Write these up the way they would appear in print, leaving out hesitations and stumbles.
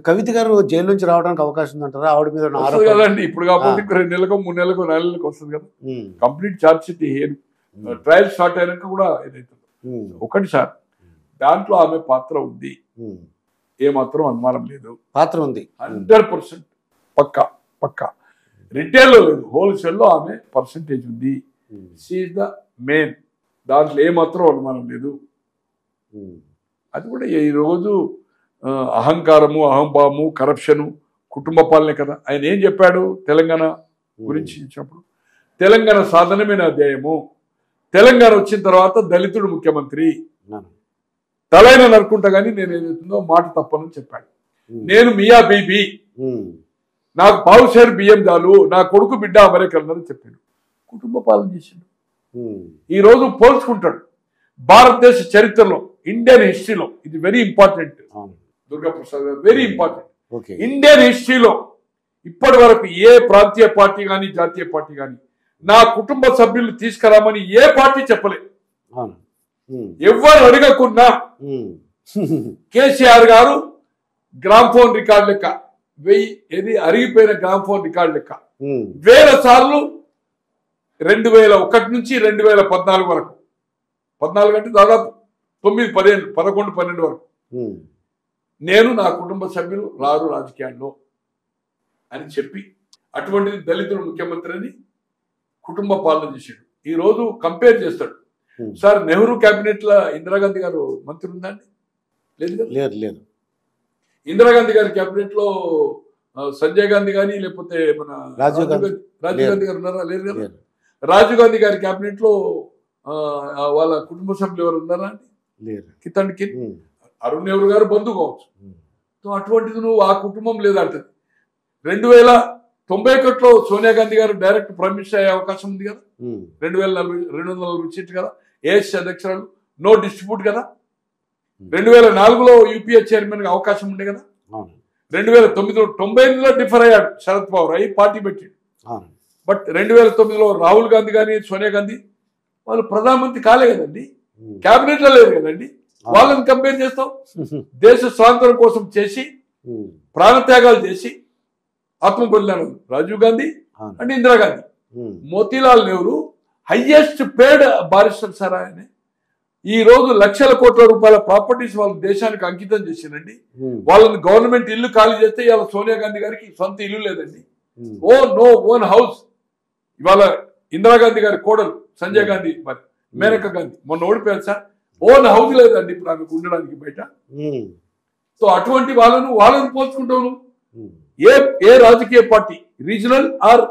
కవిత గారు జైలు నుంచి రావడానికి అవకాశం ఉందంటారా? ఆవిడ మీద కదండి. ఇప్పుడు కాకపోతే 2 నెలలకు 3 నెలలకు 4 నెలలకు వస్తుంది కదా. Complete charge sheet trial start అయినాక కూడా ఏదైతుందో ఒకటి సార్, దాంట్లో ఆమె పాత్ర ఉంది, ఏమాత్రం అనుమానం లేదు. పాత్ర ఉంది 100% పక్కా పక్కా. రిటైల్లో లేదు, హోల్సేల్లో ఆమె పర్సంటేజ్ ఉంది. షీఈ్ ద మెయిన్, దాంట్లో ఏమాత్రం అనుమానం లేదు. అది కూడా ఈరోజు అహంకారము, అహంభావము, కరప్షను, కుటుంబ పాలనే కదా. ఆయన ఏం చెప్పాడు తెలంగాణ గురించి ఇచ్చినప్పుడు? తెలంగాణ సాధనమైన అధ్యాయము, తెలంగాణ వచ్చిన తర్వాత దళితుడు ముఖ్యమంత్రి, తలైన నరుకుంటా కానీ నేను ఏదైతుందో మాట తప్పనని చెప్పాడు. నేను మియా బీబీ, నాకు పావుషేరు బియ్యం చాలు, నా కొడుకు బిడ్డ అమెరికన్ చెప్పాడు. కుటుంబ పాలన చేసిండు. ఈ రోజు పోల్చుకుంటాడు భారతదేశ చరిత్రలో, ఇండియన్ హిస్టరీలో. ఇది వెరీ ఇంపార్టెంట్ దుర్గాప్రసాద్ గారు, వెరీ ఇంపార్టెంట్. ఇండియన్ హిస్టరీలో ఇప్పటి వరకు ఏ ప్రాంతీయ పార్టీ కానీ జాతీయ పార్టీ కానీ నా కుటుంబ సభ్యులు తీసుకురామని ఏ పార్టీ చెప్పలేదు. ఎవరు అడగకున్నా కేసీఆర్ గారు గ్రామ్ఫోన్ రికార్డు లెక్క 1000 అరిగిపోయిన గ్రామ్ఫోన్ రికార్డు లెక్క 1000 సార్లు 2001 నుంచి 2014 వరకు, 14 అంటే దాదాపు 9, 10, 11, 12 వరకు నేను నా కుటుంబ సభ్యులు రారు రాజకీయాల్లో అని చెప్పి, అటువంటిది దళితుడు ముఖ్యమంత్రి అని కుటుంబ పాలన చేశాడు. ఈ రోజు కంపేర్ చేస్తాడు. సార్, నెహ్రూ క్యాబినెట్ లో ఇందిరాగాంధీ గారు మంత్రి ఉందండి? లేదు. ఇందిరాగాంధీ గారి క్యాబినెట్ లో సంజయ్ గాంధీ కానీ లేకపోతే మన రాజీవ్ గాంధీ గారు ఉన్నారా? లేరు కదా. రాజీవ్ గాంధీ గారి క్యాబినెట్ లో వాళ్ళ కుటుంబ సభ్యులు ఎవరు ఉన్నారా అండి? కితండి అరుణ్ నెహ్రూ గారు బంధు కావచ్చు. అటువంటిది నువ్వు ఆ కుటుంబం లేదంటది. 1991లో సోనియా గాంధీ గారు డైరెక్ట్ ప్రైమ్ మినిస్టర్ అయ్యే అవకాశం ఉంది కదా. 240 సీట్లు కదా, ఏఎస్సీ అధ్యక్షురాలు, నో డిస్ట్రిబ్యూట్ కదా. 2004లో యూపీఏ చైర్మన్ గా అవకాశం ఉండే కదా. 2009లో 98లో డిఫర్ అయ్యాడు శరద్ పవార్, అయ్యి పార్టీ పెట్టాడు. బట్ 2009లో రాహుల్ గాంధీ కానీ సోనియా గాంధీ వాళ్ళు ప్రధానమంత్రి కాలే కదండి, క్యాబినెట్ లో లేరు కదండి. వాళ్ళని కంపేర్ చేస్తాం. దేశ స్వాతంత్రం కోసం చేసి ప్రాణత్యాగాలు చేసి ఆత్మ బలిదానం Rajiv Gandhi and Indira Gandhi. Motilal Nehru highest paid barrister sir. ఆయన ఈ రోజు లక్షల కోట్ల రూపాయల ప్రాపర్టీస్ వాళ్ళ దేశానికి అంకితం చేసిందండి. వాళ్ళని గవర్నమెంట్ ఇల్లు ఖాళీ చేస్తే ఇవాళ సోనియా గాంధీ గారికి సొంత ఇల్లు లేదండి. Own house. ఇవాళ ఇందిరాగాంధీ గారి కోడలు సంజయ్ గాంధీ, మరి మేనకా గాంధీ మొన్న ఓడిపోయారు సార్. ఓన్ హౌస్ లేదండి ఇప్పుడు ఆమెకు ఉండడానికి బయట. సో అటువంటి వాళ్ళని పోల్చుకుంటావు. ఏ రాజకీయ party, regional or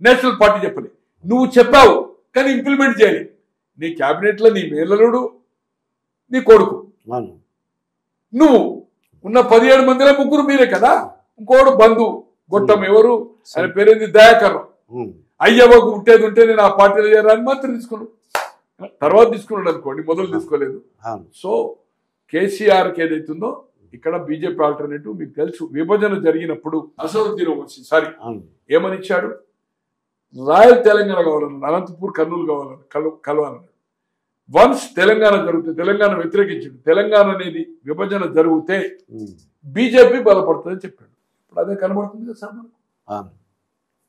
national party చెప్పలే. నువ్వు చెప్పావు కానీ ఇంప్లిమెంట్ చేయాలి. నీ క్యాబినెట్ లో నీ మేనల్లుడు, నీ కొడుకు, నువ్వు ఉన్న 17 మందిలో 3 మీరే కదా. ఇంకోడు బంధు గొట్టం, ఎవరు ఆయన పేరేంది, దయాకర్. అయ్యవ్వకు ఉంటేది ఉంటే నేను ఆ పార్టీలో చేరాలని మాత్రం తీసుకున్నాను. తర్వాత తీసుకున్నాడు అనుకోండి, మొదలు తీసుకోలేదు. సో కేసీఆర్కి ఏదైతుందో ఇక్కడ బీజేపీ ఆల్టర్నేటివ్ మీకు తెలుసు. విభజన జరిగినప్పుడు అసదుద్దీన్ ఓవైసీ ఏమని ఇచ్చాడు? రాయల్ తెలంగాణ కావాలన్నాడు, అనంతపూర్ కర్నూలు కలవాలన్నాడు. వన్స్ తెలంగాణ జరిగితే తెలంగాణ వ్యతిరేకించాడు. తెలంగాణ అనేది విభజన జరిగితే బీజేపీ బలపడుతుందని చెప్పాడు. ఇప్పుడు అదే కనబడుతుంది కదా సార్ మనకు.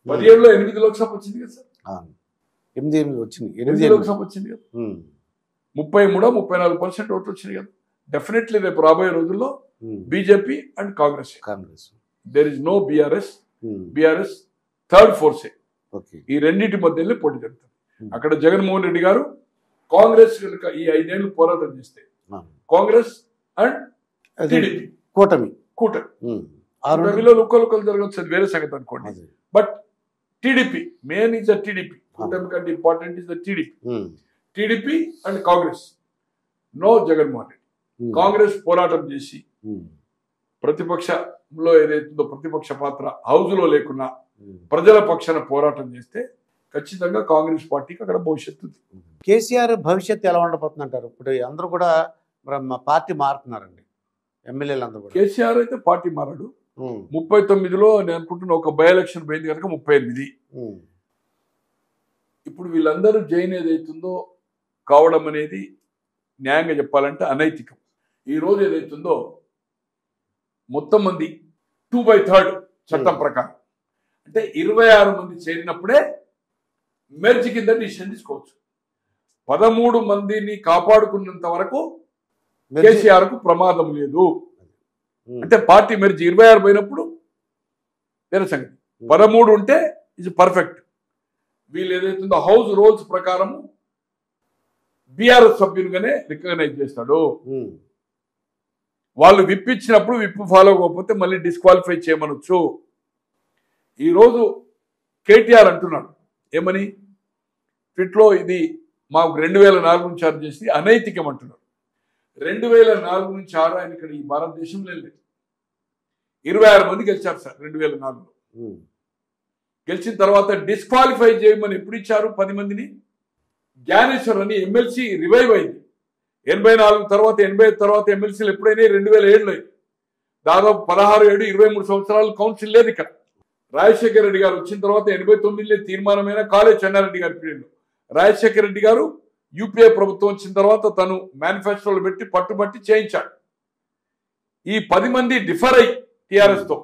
17లో 8 లోక్సభ వచ్చింది కదా సార్. 8 లోక్సభ వచ్చింది కదా. 33-34% ఓట్లు వచ్చింది కదా. డెఫినెట్లీ రేపు రాబోయే రోజుల్లో BJP and Congress. There is no BRS third ఫోర్సే. ఈ రెండింటి మధ్యలో పోటీ జరుగుతుంది. అక్కడ జగన్మోహన్ రెడ్డి గారు కాంగ్రెస్ కనుక ఈ 5 ఏళ్ళు పోరాటం చేస్తే, కాంగ్రెస్ అండ్ టీడీపీ కూటమిలో లుక్కలు జరగచ్చు, అది వేరే సంగతి అనుకోండి. But TDP main is the TDP. కూటమి కంటే important is the TDP and Congress. No Jaganmohan Reddy. Congress పోరాటం చేసి ప్రతిపక్షంలో ఏదైతుందో ప్రతిపక్ష పాత్ర హౌస్ లో లేకున్నా ప్రజల పక్షాన పోరాటం చేస్తే ఖచ్చితంగా కాంగ్రెస్ పార్టీకి అక్కడ భవిష్యత్తు ఉంది. కేసీఆర్ భవిష్యత్తు ఎలా ఉండబోతుంది అంటారు? ఇప్పుడు అందరూ కూడా పార్టీ మారుతున్నారండి, ఎమ్మెల్యేలు అందరూ కూడా. కేసీఆర్ అయితే పార్టీ మారాడు. 39లో నేను అనుకుంటున్నా ఒక బై ఎలక్షన్ పోయింది కనుక 38. ఇప్పుడు వీళ్ళందరూ జైన్ ఏదైతుందో కావడం అనేది న్యాయంగా చెప్పాలంటే అనైతికం. ఈ రోజు ఏదైతుందో మొత్తం మంది 2/3 చట్టం ప్రకారం. అంటే 26 మంది చేరినప్పుడే మెర్జ్ కింద డిసిషన్ తీసుకోవచ్చు. 13 మందిని కాపాడుకున్నంత వరకు కేసీఆర్ కు ప్రమాదం లేదు. అంటే పార్టీ మెర్జ్ 26 పోయినప్పుడు వేరే సంగతి. 13 ఉంటే ఇది పర్ఫెక్ట్. వీళ్ళు ఏదైతుందో హౌస్ రూల్స్ ప్రకారం బీఆర్ఎస్ సభ్యులుగానే రికగ్నైజ్ చేస్తాడు. వాళ్ళు విప్పించినప్పుడు విప్పు ఫాలో అవ్వకపోతే మళ్ళీ డిస్క్వాలిఫై చేయమనొచ్చు. ఈరోజు కేటీఆర్ అంటున్నాడు ఏమని, ట్విట్లో ఇది మాకు 2004 నుంచి చార్జ్ చేసి అనైతికం అంటున్నారు. 2004 నుంచి 6 ఆయన ఇక్కడ ఈ భారతదేశంలో లేదు. 26 మంది గెలిచారు సార్ 2004లో. గెలిచిన తర్వాత డిస్క్వాలిఫై చేయమని ఎప్పుడు ఇచ్చారు? 10 మందిని. జ్ఞానేశ్వర్ అని ఎమ్మెల్సీ రివైవ్ అయింది 84 తర్వాత, 85 తర్వాత ఎమ్మెల్సీలు ఎప్పుడైనా 2007లో. దాదాపు 16-23 సంవత్సరాలు కౌన్సిల్ లేదు ఇక్కడ. రాజశేఖర రెడ్డి గారు వచ్చిన తర్వాత 89లో తీర్మానమైన కాలేజ్ చెన్నారెడ్డి గారి పీరియడ్లో రాజశేఖర రెడ్డి గారు యూపీఏ ప్రభుత్వం వచ్చిన తర్వాత తను మేనిఫెస్టోలు పెట్టి పట్టుబట్టి చేయించాడు. ఈ 10 మంది డిఫర్ అయ్యి టిఆర్ఎస్ తో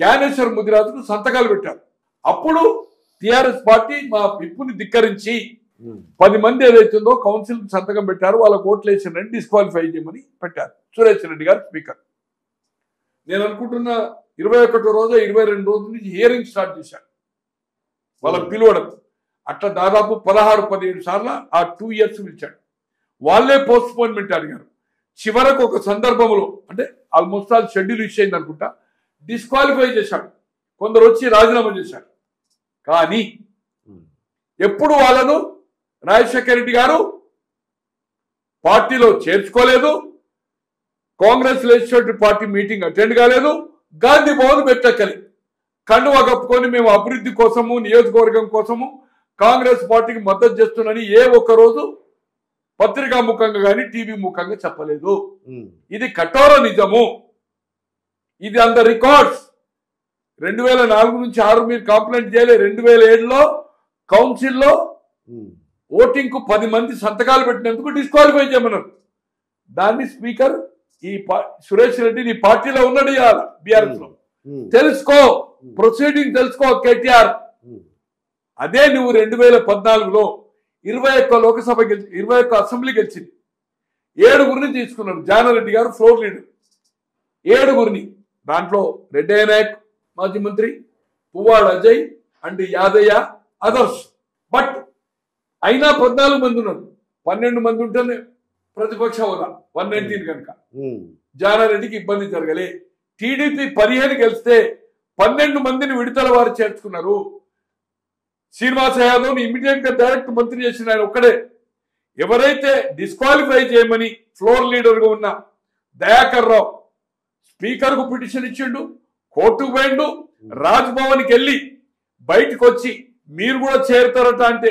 జ్ఞానేశ్వర్ ముదిరాజుకు సంతకాలు పెట్టారు. అప్పుడు టిఆర్ఎస్ పార్టీ మా విప్పుని ధిక్కరించి 10 మంది ఏదైతుందో కౌన్సిల్ సంతకం పెట్టారు. వాళ్ళకు ఓట్లు వేసిన డిస్క్వాలిఫై చేయమని పెట్టారు. సురేష్ రెడ్డి గారు స్పీకర్. నేను అనుకుంటున్నా 21 రోజు 22 రోజుల నుంచి హియరింగ్ స్టార్ట్ చేశారు వాళ్ళని పిలవడం. అట్లా దాదాపు 16-17 సార్లు ఆ 2 years పిలిచాడు. వాళ్ళే పోస్ట్ పోన్మెంట్ అడిగారు. చివరకు ఒక సందర్భంలో అంటే ఆల్మోస్ట్ ఆల్ షెడ్యూల్ ఇష్యూ అయింది అనుకుంటా, డిస్క్వాలిఫై చేశాడు. కొందరు వచ్చి రాజీనామా చేశారు. కానీ ఎప్పుడు వాళ్ళను రాజశేఖర రెడ్డి గారు పార్టీలో చేర్చుకోలేదు. Congress legislative party meeting attend కాలేదు. గాంధీ భవన్ పెట్టక్కలి కండువా కప్పుకొని మేము అభివృద్ధి కోసము నియోజకవర్గం కోసము కాంగ్రెస్ పార్టీకి మద్దతు చేస్తున్నానని ఏ ఒక్క రోజు పత్రికా ముఖంగా కానీ టీవీ ముఖంగా చెప్పలేదు. ఇది కఠోర నిజము. ఇది అంత రికార్డ్స్. 2004 నుంచి 6 మీరు కంప్లైంట్ చేయలే. 2007లో కౌన్సిల్లో ఓటింగ్ కు 10 మంది సంతకాలు పెట్టినందుకు డిస్క్వాలిఫై చేయమన్నారు. దాన్ని స్పీకర్ ఈ సురేష్ రెడ్డి నీ పార్టీలో ఉన్నాడు బీఆర్ఎస్ లో తెలుసుకో, ప్రొసీడింగ్ తెలుసుకో కేటీఆర్. అదే నువ్వు 2014లో 21 లోకసభ గెలిచి 21 అసెంబ్లీ గెలిచింది. 7గురిని తీసుకున్నారు. జానారెడ్డి గారు ఫ్లోర్ లీడర్. 7గురిని, దాంట్లో రెడ్డి నాయక్ మాజీ మంత్రి, Puvvada Ajay and Yadaiah others. But అయినా 14 మంది ఉన్నారు. 12 మంది ఉంటేనే ప్రతిపక్ష హోదా 119 కనుక జానారెడ్డికి ఇబ్బంది జరగలే. టీడీపీ 15 గెలిస్తే 12 మందిని విడతల వారు చేర్చుకున్నారు. శ్రీనివాస యాదవ్ ఇమీడియట్ గా డైరెక్ట్ మంత్రి చేసిన ఆయన ఒక్కడే. ఎవరైతే డిస్క్వాలిఫై చేయమని ఫ్లోర్ లీడర్ గా ఉన్న దయాకర్ రావు స్పీకర్ కు పిటిషన్ ఇచ్చిండు, కోర్టుకు పోయిండు, రాజ్భవన్కి వెళ్ళి బయటకు వచ్చి మీరు కూడా చేరుతారట అంటే